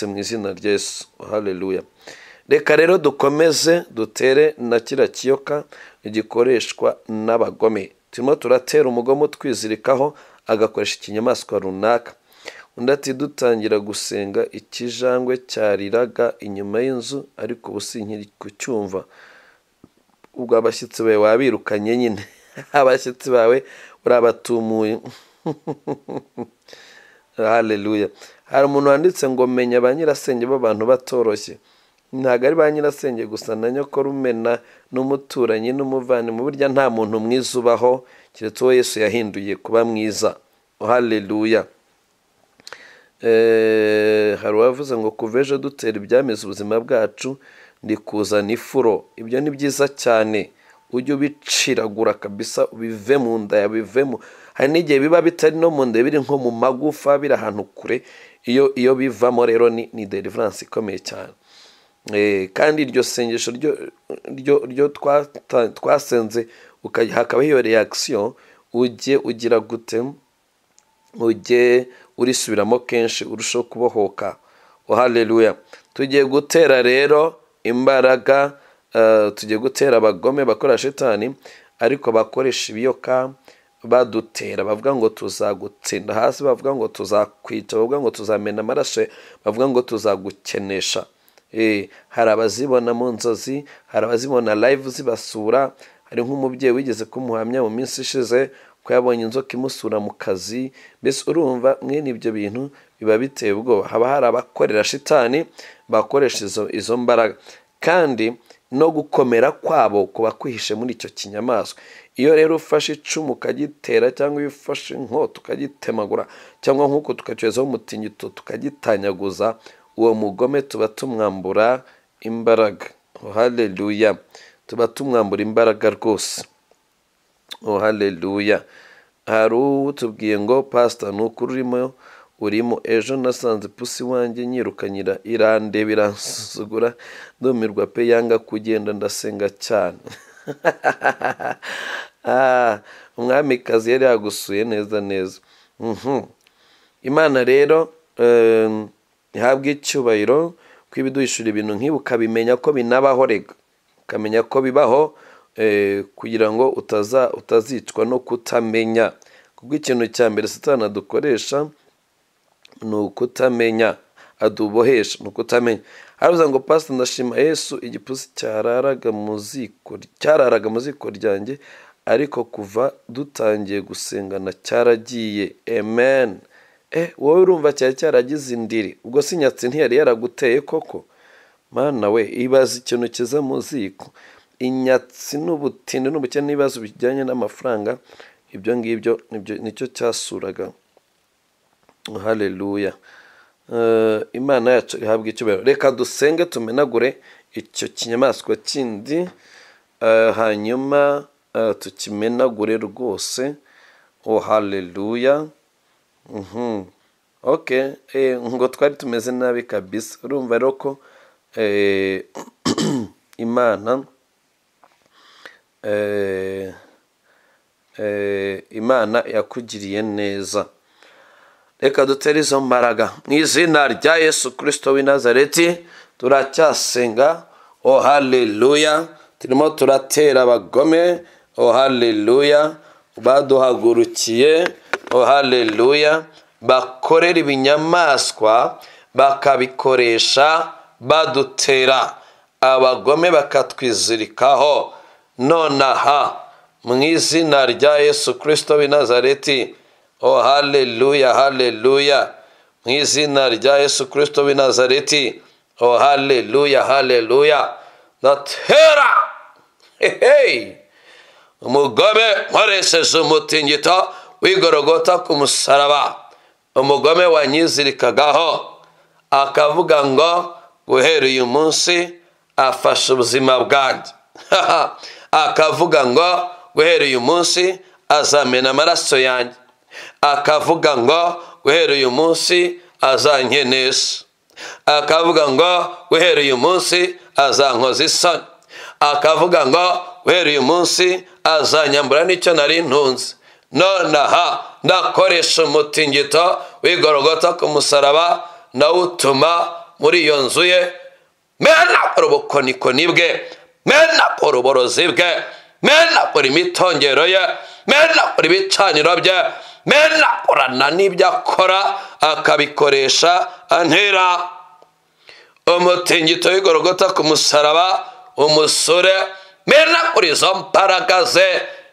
mu izina rya Yesu. Haleluya. Reka rero dukomeze dutere na kira kiyoka gikoreshwa n'abagome. Turimo turatera umugomo twizirikaho, agakoresha ikinyamaswa runaka. Undi ati dutangira gusenga ikijangwe cyariraga inyuma y'inzu ariko ubu sinkiri kucyumva. Ubwo abashyitsi bawe wabirukanye nyine. Abashyitsi bawe urabatumuye. Haleluya. Hari umuntu wanditse ngo menya ba nyirasenge b'abantu batoroshye. Ntabwo ari ba nyirasenge gusa na nyokorumena n'umuturanyi n'umuvandimwe. Burya nta muntu mwiza ubaho keretse uwo Yesu yahinduye kuba mwiza. Haleluya. Hari uwavuze ngo kuva ejo dutera ibyamiza ubuzima bwacu ndi kuzana ifuro. Ibyo ni byiza cyane. Ujye ubiciragura kabisa ubive mu nda ya bivemo. Hari n'igihe biba bitari no mu nda biri nko mu magufa biri ahantu kure. Iyo bivamo rero ni deliverance ikomeye cyane. Kandi iryo sengesho ryo twasenze hakabaho iyo reaction ujye ugira gute, ujye urisubiramo kenshi urushaho kubohoka. Haleluya. Tugiye gutera rero imbaraga, tugiye gutera abagome bakora shitani ariko bakoresha ibiyoka badutera. Bavuga ngo tuzagutsinda hasi, bavuga ngo tuzakwica, bavuga ngo tuzamena amaraso, bavuga ngo tuzagukenesha. Hari abazibona mu nzozi, hari abazibona live zibasura. Hari nk'umubyeyi wigeze kumuhamya mu minsi ishize ko yabonye inzoka imusura mu kazi. Mbese urumva mwene ibyo bintu biba biteye ubwoba. Haba hari abakorera shitani bakoresha izo mbaraga, kandi no gukomera kwabo kuba kwihishe muri icyo kinyamaswa. Iyo rero ufashe icumu ukagitera cyangwa iyo ufashe inkota ukagitemagura cyangwa nk'uko tukacyezaho umutingito tukagitanyaguza, uwo mugome tuba tumwambura imbaraga. Haleluya. Tuba tumwambura imbaraga rwose. Haleluya. Hari utubwiye ngo pastor nukuri urimo ejo nasanze pusi wanjye nyirukanyira irande biransugura ndumirwa pe yanga kugenda ndasenga cyane. Umwamikazi yari yagusuye neza neza. Imana rero ihabwe icyubahiro kwibiduhishura ibintu nk'ibi ukabimenya ko binabaho rega, ukamenya ko bibaho kugira ngo utazicwa no kutamenya. Kubwo ikintu cya mbere Satani adukoresha ni ukutamenya, adubohesha ni ukutamenya. Haravuze ngo pastor ndashima Yesu igipusi cyararaga mu ziko ryanjye ariko kuva dutangiye gusengana cyaragiye. Amen. Wowe urumva cyaragize indiri, ubwo sinyatsi ntiyari yaraguteye koko? Mana we, ibaza ikintu kiza mu ziko. Inyatsi n'ubutinde n'ubukene n'ibibazo bijyanye n'amafaranga, ibyo ngibyo nicyo cyasuraga. Haleluya. Imana yacu ihabwa icyubahiro. Reka dusenge tumenagure icyo kinyamaswa kindi, hanyuma tukimenagure rwose. Haleluya. Okay. Ngo twari tumeze nabi kabisa. Urumva rero ko Imana yakugiriye neza. Reka dutere izo mbaraga mu izina rya Yesu Kristo w'i Nazareti. Turacyasenga. Haleluya. Turimo turatera abagome. Haleluya. Baduhagurukiye. Haleluya. Bakorera ibinyamaswa bakabikoresha badutera. Abagome bakatwizirikaho nonaha mu izina rya Yesu Kristo w'i Nazareti. Haleluya. Haleluya. Mu izina rya Yesu Kristo w'i Nazareti. Haleluya. Haleluya. Natera umugome nkoresheje umutingito w'igorogota ku musaraba. Umugome wanyizirikagaho akavuga ngo guhera uyu munsi afashe ubuzima bwanjye. Akavuga ngo guhera uyu munsi azamena amaraso yanjye. Akavuga ngo guhera uyu munsi azankenesha. Akavuga ngo guhera uyu munsi azankoza isoni. Akavuga ngo guhera uyu munsi azanyambura n'icyo nari ntunze. Nonaha ndakoresha umutingito w'igorogota ku musaraba, ndawutuma muri iyo nzu ye. Menagura ubukonikoni bwe, menagura uborozi bwe, menagura imitongero ye, menagura ibicaniro bye, menagurana n'ibyo akora akabikoresha antera. Umutingito w'igorogota ku musaraba, umusore menagura izo mbaraga ze.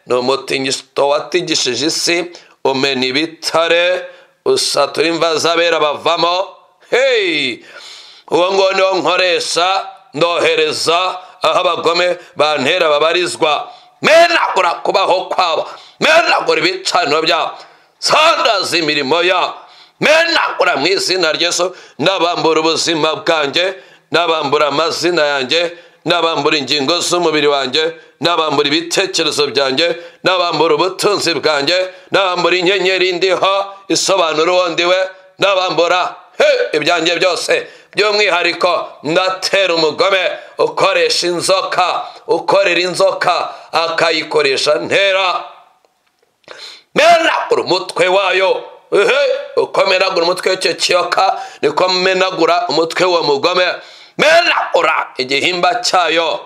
Ni umutingito watigishije isi, umena ibitare, usatura imva z'abera bavamo. Hey, uwo ngo niwo nkoresha ndohereza aho abagome bantera babarizwa. Menagura kubaho kwabo, menagura ibicaniro byabo, sandaza imirimo yabo. Menagura mu izina rya Yesu, nabambura ubuzima bwanjye, nabambura amazina yanjye, nabambura ingingo z'umubiri wanjye, nabambura ibitekerezo byanjye, nabambura ubutunzi bwanjye, nabambura inyenyeri ndiho isobanura uwo ndiwe, nabambura ibyanjye byose. By'umwihariko ndatera umugome ukoresha inzoka, ukorera inzoka akayikoresha ntera. Menagura umutwe wayo. Uko menagura umutwe w'icyo kiyoka, niko menagura umutwe w'uwo mugome. Menagura igihimba cyayo,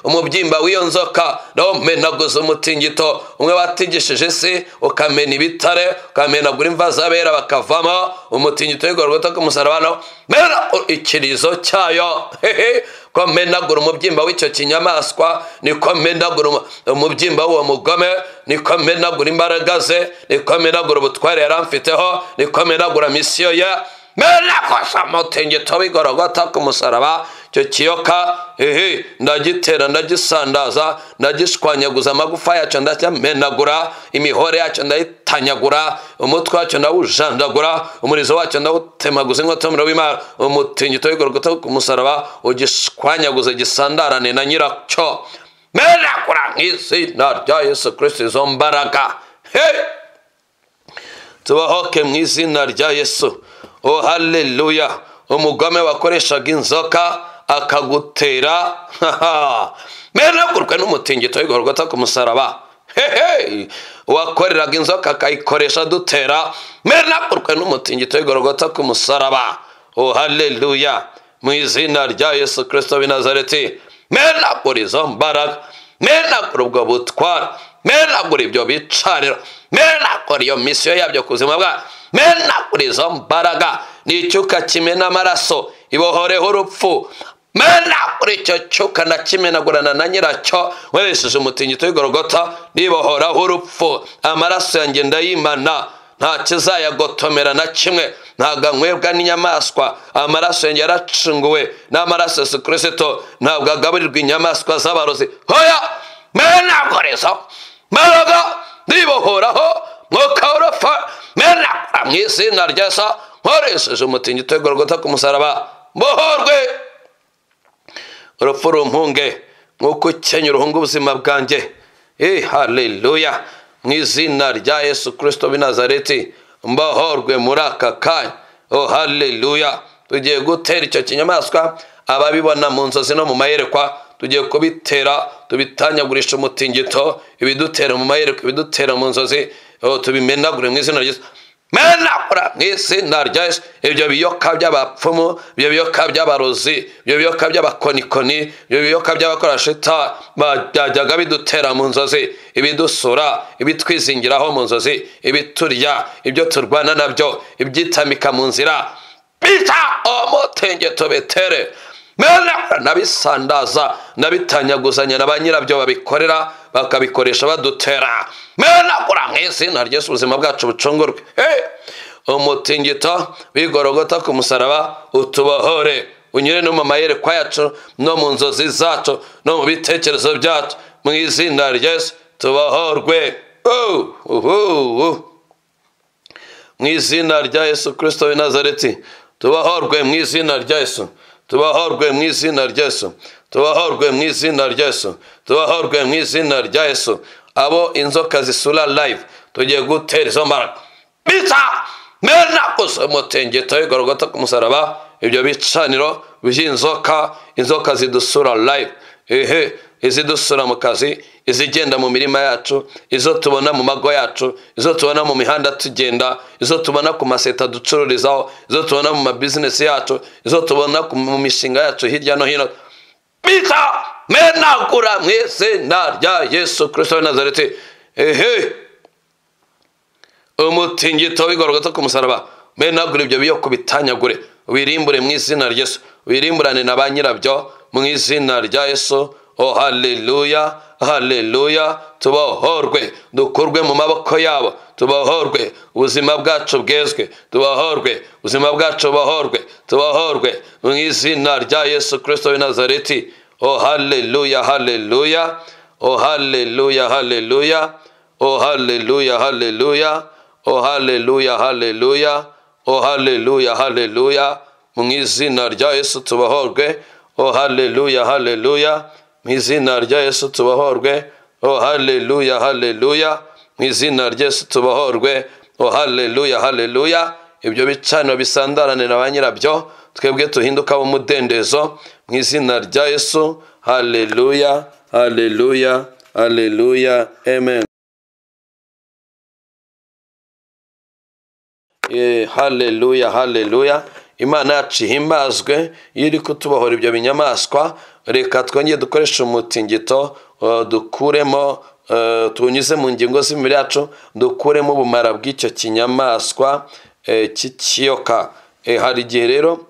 umubyimba w'iyo nzoka nawo menaguza umutingito umwe watigishije isi, ukamena ibitare, ukamenagura imva z'abera bakavamo. Umutingito w'igorogota ku musaraba nawo menagura ikirizo cyayo. Ko menagura umubyimba w'icyo kinyamaswa, niko menagura umubyimba w'uwo mugome, niko menagura imbaraga ze, niko menagura ubutware yari amfiteho, niko menagura misiyo ye. Menaguza umutingito w'igorogota ku musaraba. Icyo kiyoka ndagitera, ndagisandaza, ndagishwanyaguza amagufa yacyo ndacyamenagura, imihore yacyo ndayitanyagura, umutwe wacyo ndawujandagura, umurizo wacyo ndawutemaguza inkota y'umuriro w'Imana. Umutingito w'igorogota ku musaraba ugishwanyaguze gisandarane na nyiracyo. Menagura mu izina rya Yesu Kristo izo mbaraga. Tubahoke mu izina rya Yesu. Oh haleluya. Umugome wakoreshaga inzoka akagutera, menagurwe n'umutingito w'igorogota ku musaraba. Wakoreraga inzoka akayikoresha dutera, menagurwe n'umutingito w'igorogota ku musaraba. Oh haleluya. Mu izina rya Yesu Kristo w'i Nazareti, menagura izo mbaraga, menagura ubwo butwara, menagura ibyo bicaniro, menagura iyo misiyo yabyo kuzima bwa, menagura izo mbaraga. Ni icyuka kimena amaraso, ibohoreho urupfu. Menagura icyo cyuka ndakimenagurana na nyiracyo nkoresheje umutingito w'igorogota, nibohoraho urupfu. Amaraso yanjye ndayimana, nta kizayagotomera na kimwe, ntabwo anywebwa n'inyamaswa. Amaraso yanjye yaracunguwe n'amaraso Yesu Kristo, ntabwo agaburirwa inyamaswa z'abarozi. Hoya, menagura izo mbaraga, nibohoraho mwuka w'urupfu. Menagura mu izina rya Yesu, nkoresheje umutingito w'igorogota ku musaraba, mbohorwe. Urupfu rumpunge nk'uko ukenya uruhunga ubuzima bwanjye. Haleluya. Mu izina rya Yesu Kristo w'i Nazareti, mbohorwe muri aka kanya. Oh haleluya. Tugiye gutera icyo kinyamaswa, ababibona mu nzozi no mu mayerekwa tugiye kubitera, tubitanyagurisha umutingito, ibidutera mu mayerekwa, ibidutera mu nzozi, tubimenagure mu izina rya Yesu. Menagura mu izina rya Yesu ibyo biyoka by'abapfumu, ibyo biyoka by'abarozi, ibyo biyoka by'abakonikoni, ibyo biyoka by'abakorashita byajyaga bidutera mu nzozi, ibidusura, ibitwizingiraho mu nzozi, ibiturya, ibyo turwana nabyo, ibyitamika mu nzira. Bita umutingito bitere. Menagura nabisandaza, nabitanyaguzanya na ba nyirabyo babikorera, bakabikoresha badutera. Menagura mu izina rya Yesu ubuzima bwacu bucungurwe. Umutingito w'igorogota ku musaraba utubohore, unyure no mu mayerekwa yacu, no mu nzozi zacu, no mu bitekerezo byacu. Mu izina rya Yesu tubohorwe. Mu izina rya Yesu Kristo w'i Nazareti, tubohorwe mu izina rya Yesu. Tubohorwe mu izina rya Yesu. Tubohorwe mu izina rya Yesu. Tubohorwe mu izina rya Yesu. Abo inzoka zisura live, tugiye gutera izo mbaraga. Bita menaguza umutingito w'igorogota ku musaraba, ibyo bicaniro by'inzoka, inzoka zidusura live. Izidusura mu kazi, izigenda mu mirima yacu, izo tubona mu mago yacu, izo tubona mu mihanda tugenda, izo tubona ku maseta ducururizaho, izo tubona mu mabizinesi yacu, izo tubona mu mishinga yacu hirya no hino. Bita menagura mu izina rya Yesu Kristo w'i Nazareti. umutingito w'igorogota ku musaraba, menagura ibyo biyoko bitanyagure, wirimbure mu izina rya Yesu, wirimburane na ba nyirabyo mu izina rya Yesu. Oh haleluya, haleluya. Tubohorwe, dukurwe mu maboko yabo, tubohorwe, ubuzima bwacu bwezwe, tubohorwe, ubuzima bwacu bubohorwe, tubohorwe mu izina rya Yesu Kristo w'i Nazareti. Oh haleluya, haleluya. Oh haleluya, haleluya. Oh haleluya, haleluya. Oh haleluya, haleluya. Oh haleluya, haleluya. Mu izina rya Yesu tubohorwe. Oh haleluya, haleluya. Mu izina rya Yesu tubohorwe. Oh haleluya, haleluya. Mu izina rya Yesu tubohorwe. Oh haleluya, haleluya. Ibyo bicaniro bisandarane na ba nyirabyo, twebwe tuhinduka umudendezo mu izina rya Yesu. Haleluya, haleluya, haleluya. Amen. Haleluya, haleluya. Imana yacu ihimbazwe iyo iri kutubohora ibyo binyamaswa. Reka twongere dukoresha umutingito, dukuremo, tunyuze mu ngingo z'imibiri yacu, dukuremo ubumara bw'icyo kinyamaswa cy'ikiyoka. Hari igihe rero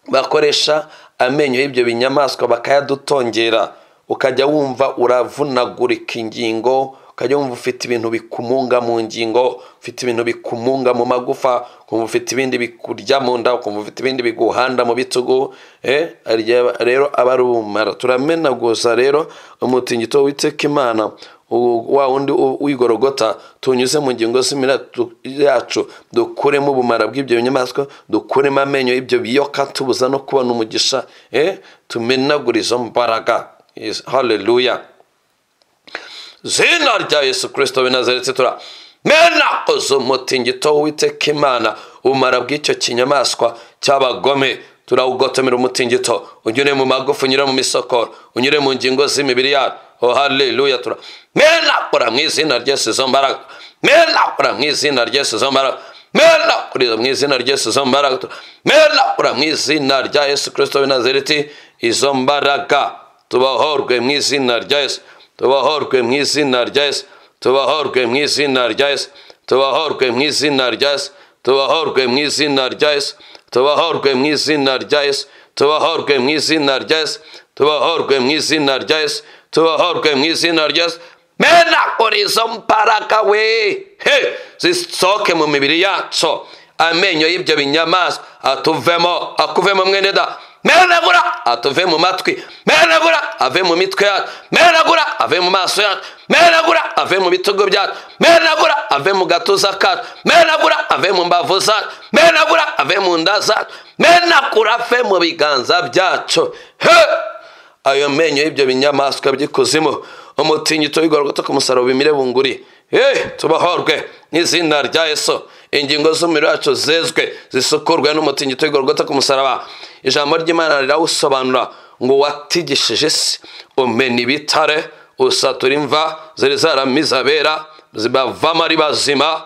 bakoresha amenyo y'ibyo binyamaswa bakayadutongera, ukajya wumva uravunagurika ingingo, ukajya wumva ufite ibintu bikumunga mu ngingo, ufite ibintu bikumunga mu magufa, ukumva ufite ibindi bikurya mu nda, ukumva ufite ibindi biguhanda mu bitugu. Rero aba ari ubumara. Turamenaguza rero umutingito w'Uwiteka Imana, wa wundi w'igorogota, tunyuze mu ngingo z'imibiri yacu, dukuremo ubumara bw'ibyo binyamaswa, dukuremo amenyo y'ibyo biyoka, tubuza no kubona umugisha. Tumenagura izo mbaraga. Haleluya. Zina rya Yesu Kristo w'i Nazareti turamenaguza umutingito w'Uwiteka Imana, ubumara bw'icyo kinyamaswa cy'abagome. Turawugotomera umutingito, unyure mu magufa, unyure mu misokoro, unyure mu ngingo z'imibiri yacu. Oh haleluya. Menagura mu izina rya Yesu izo mbaraga, menagura mu izina rya Yesu izo mbaraga, menagura mu izina rya Yesu izo mbaraga, menagura mu izina rya Yesu Kristo w'i Nazareti izo mbaraga. Tubohorwe mu izina rya Yesu, tubohorwe mu izina rya Yesu, tubohorwe mu izina rya Yesu, tubohorwe mu izina rya Yesu, tubohorwe mu izina rya Yesu, tubohorwe mu izina rya Yesu, tubohorwe mu izina rya Yesu, tubohorwe mu izina rya Yesu, tubohorwe mu izina rya Yesu. Menagura izo mbaraga we, zisohoke mu mibiri yacu. Amenyo y'ibyo binyamaswa atuvemo, akuvemo mwene da. Menagura atuve mu matwi, menagura ave mu mitwe yacu, menagura ave mu maso yacu, menagura ave mu bitugu byacu, menagura ave mu gatuza kacu, menagura ave mu mbavu zacu, menagura ave mu nda zacu, menagura ave mu biganza byacu. Ayo menyo y'ibyo binyamaswa by'ikuzimu, umutingito w'igorogota ku musaraba bimire bunguri. Tubohorwe n'izina rya Yesu. Ingingo z'umubiri wacu zezwe, zisukurwe n'umutingito w'igorogota ku musaraba. Ijambo ry'Imana rirawusobanura ngo watigishije isi, umena ibitare, usatura imva zari zaramize abera, zibavamo ari bazima.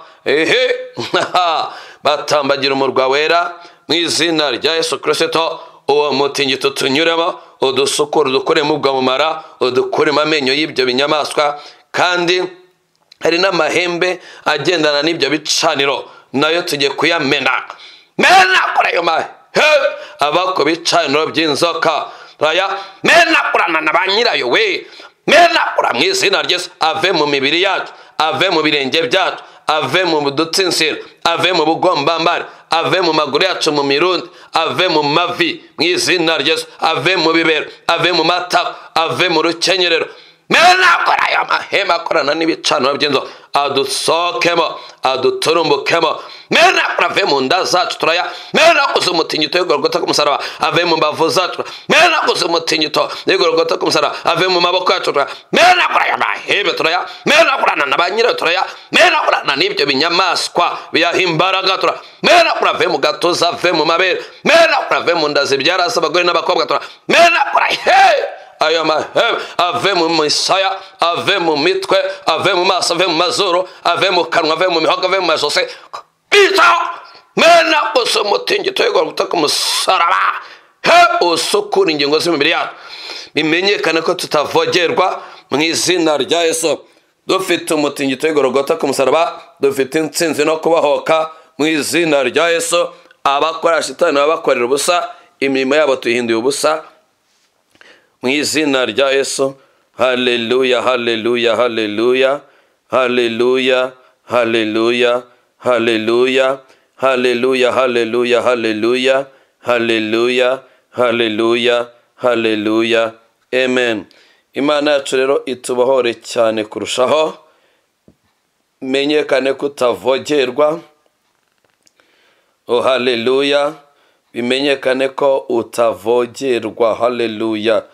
Batambagira umurwa wera mu izina rya Yesu Kristo. Uwo mutingito tunyuremo, udusukure, udukuremo ubwo bumara, udukuremo amenyo y'ibyo binyamaswa. Kandi hari n'amahembe agendana n'ibyo bicaniro, nayo tugiye kuyamena. Menagura ayo mahembe aba ku bicaniro by'inzoka, menagurana na ba nyirayo we. Menagura mu izina rya Yesu, ave mu mibiri yacu, ave mu birenge byacu, ave mu dutsinsiro, ave mu bugombambari, ave mu maguru yacu, mu mirundi, ave mu mavi mu izina rya Yesu, ave mu bibero, ave mu matako, ave mu rukenyerero. Menagura ayo mahembe akorana n'ibicaniro by'inzoka, adusohokemo, aduturumbukemo. Menagura ave mu nda zacu, menaguza umutingito w'igorogota ku musaraba, ave mu mbavu zacu, menaguza umutingito w'igorogota ku musaraba, ave mu maboko yacu. Menagura ayo mahembe, menagurana na ba nyirayo, menagurana n'ibyo binyamaswa biyaha imbaraga. Menagura ave mu gatuza, ave mu mabere, menagura ave mu nda zibyara z'abagore n'abakobwa. Menagura ayo mahembe ave mu misaya, ave mu mitwe, ave mu maso, ave mu mazuru, ave mu kanwa, ave mu mihogo, ave mu majosi. Menaguza umutingito w'igorogota ku musaraba, usukura ingingo z'imibiri yacu, bimenyekane ko tutavogerwa mu izina rya Yesu. dufite umutingito w'igorogota ku musaraba, dufite intsinzi no kubahoka mu izina rya Yesu. Abakora shitani babakorera ubusa, imirimo yabo tuyihinduye ubusa mu izina rya Yesu. Haleluya, haleluya, haleluya, haleluya, haleluya, haleluya, haleluya, haleluya, haleluya, haleluya, haleluya, haleluya. Amen. Imana yacu rero itubohore cyane kurushaho, menyekane kutavogerwa. Oh haleluya, bimenyekane ko utavogerwa. Haleluya,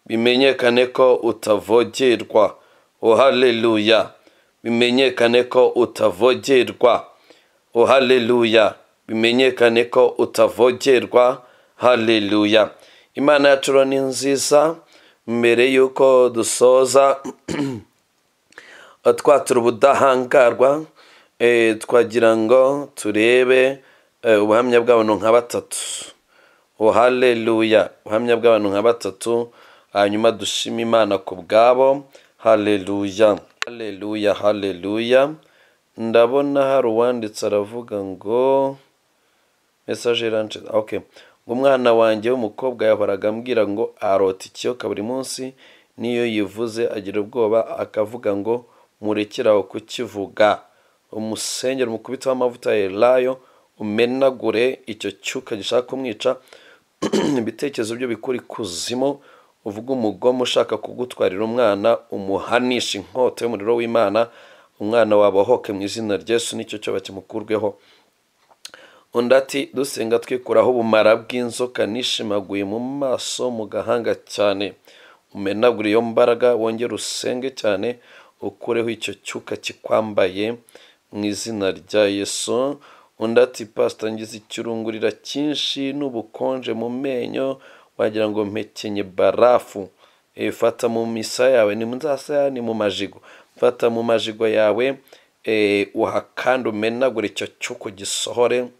bimenyekane ko utavogerwa. Oh haleluya, bimenyekane ko utavogerwa. Oh haleluya, bimenyekane ko utavogerwa. Haleluya. Imana yacu ni nziza. Mbere yuko dusoza twatura ubudahangarwa, twagira ngo turebe ubuhamya bw'abantu nka batatu. Oh haleluya, ubuhamya bw'abantu nka batatu, hanyuma dushima Imana ku bwabo. Haleluya, haleluya, haleluya. Ndabona hari uwanditse aravuga ngo message ranche. Okay. Umwana wanjye w'umukobwa yahoraga ambwira ngo arota ikiyoka buri munsi, niyo yivuze agira ubwoba akavuga ngo murekeraho kukivuga. Umusengero mukubita w'amavuta ya Elayo umenagure icyo cyuka gishaka kumwica. Ibitekerezo byo bikuri kuzimu, uvuga umugome ushaka kugutwarira umwana, umuhanisha inkota y'umuriro w'Imana, umwana wabohoke mu izina rya Yesu, nicyo cyo bakimukurweho. Undi ati dusenga twikuraho ubumara bw'inzoka nishimaguye mu maso mu gahanga cyane, umenagure iyo mbaraga, wongere usenge cyane ukureho icyo cyuka kikwambaye mu izina rya Yesu. Undi ati pastor ngize ikirungurira cyinshi n'ubukonje mu menyo, wagira ngo mpekenye barafu. Fata mu misa yawe, ni mu nzasaya ni mu majigo, fata mu majigo yawe uhakanda umenagure icyo cyuko gisohore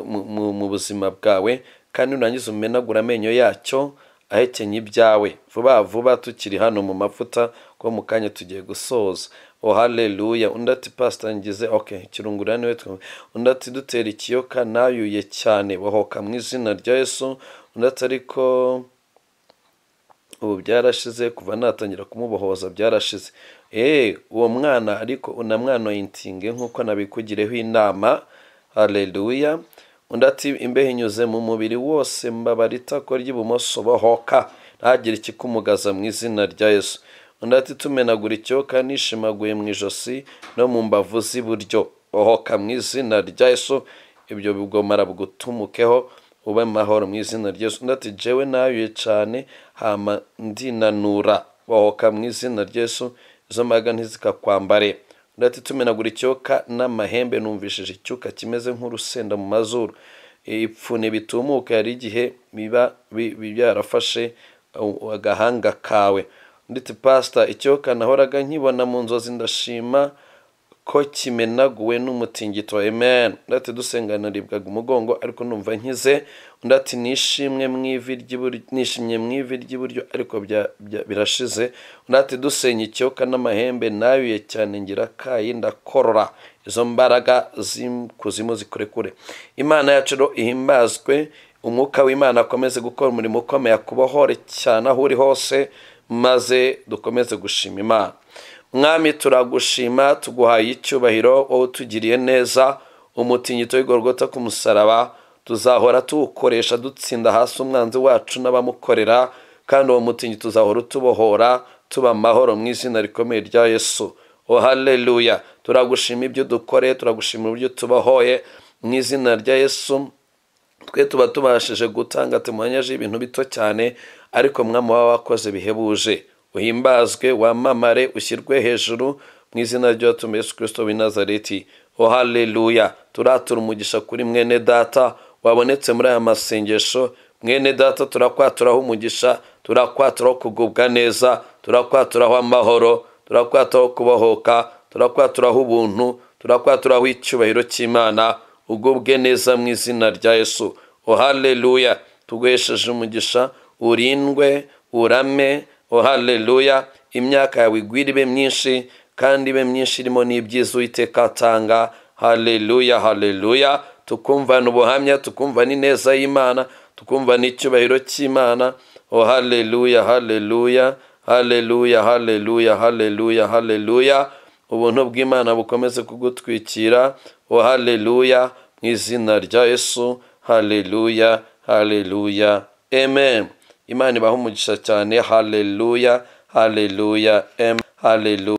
mu buzima bwawe, kandi urangiza umenagura amenyo yacyo ahekenye ibyawe. Vuba vuba tukiri hano mu mavuta ko mu kanya tugiye gusoza. Oh haleluya. Undi ati pastor ngize ikirungurira niwe. Undi ati dutera ikiyoka nayuye cyane, bohoka mu izina rya Yesu. Undi ati ariko ubu byarashize, kuva natangira kumubohoza byarashize. Uwo mwana ariko unamwana yintinge nkuko nabikugireho inama. Haleluya. Undi ati imbeho inyuze mu mubiri wose, mbabara itako ry'ibumoso bohoka, ntagire ikikumugaza mu izina rya Yesu. Undi ati tumenagura ikiyoka nishimaguye mu ijosi no mu mbavu z'iburyo, bohoka mu izina rya Yesu. Ibyo bigomara bugutumukeho, ube mahoro mu izina rya Yesu. Undi ati jewe nayuye cyane hama ndinanura, bohoka mu izina rya Yesu, izo mbaraga ntizikakwambare. Undi ati tumenagura ikiyoka n'amahembe, numvishije icyuka kimeze nk'urusenda mu mazuru, ipfune bitumuka, yari igihe biba byarafashe agahanga kawe. Undi ati pastor ikiyoka nahoraga nkibona mu nzozi, ndashima ko kimenaguwe n'umutingito. Amen. Undi ati dusenga naribwaga umugongo ariko numva nkize. Undi ati nishimye mu ivi ry'iburyo ariko birashize. Undi ati dusenya ikiyoka n'amahembe nayuye cyane ngira kayi ndakorora, izo mbaraga z'ikuzimu zikurekure. Imana yacu rero ihimbazwe, umwuka w'Imana akomeze gukora umurimo ukomeye, akubohore cyane aho uri hose, maze dukomeze gushima Imana. Mwami turagushima, tuguhaye icyubahiro, wowe utugiriye neza. Umutingito w'igorogota ku musaraba tuzahora tuwukoresha dutsinda hasi umwanzi wacu n'abamukorera, kandi uwo mutingito tuzahora utubohora, tuba amahoro mu izina rikomeye rya Yesu. Oh haleluya. Turagushima ibyo dukore, turagushima uburyo tubahoye mu izina rya Yesu. Twe tuba tubashije gutanga tumanyaje ibintu bito cyane, ariko mwami wawe wakoze bihebuje. Uhimbazwe, wamamare, ushyirwe hejuru mu izina rya Yesu Kristo w'i Nazareti. Oh haleluya. Turatura umugisha kuri mwene data wabonetse muri aya masengesho. Mwene data turakwaturaho umugisha, turakwaturaho kugubwa neza, turakwaturaho amahoro, turakwaturaho kubohoka, turakwaturaho ubuntu, turakwaturaho icyubahiro cy'Imana. Ugubwe neza mu izina rya Yesu. Oh haleluya. Tuguhesheje umugisha, urindwe, urame. Oh haleluya. imyaka yawe igwira ibe myinshi, kandi ibe myinshi irimo n'ibyiza Uwiteka atanga. Haleluya, haleluya. Tukumvana ubuhamya, tukumva n'ineza y'Imana, tukumva n'icyubahiro cy'Imana. Oh haleluya, haleluya, haleluya, haleluya, haleluya, haleluya. Ubuntu bw'Imana bukomeze kugutwikira. Oh haleluya, mu izina rya Yesu. Haleluya, haleluya, amen. Imana ibahe umugisha cyane. Haleluya, haleluya, amen. Haleluya.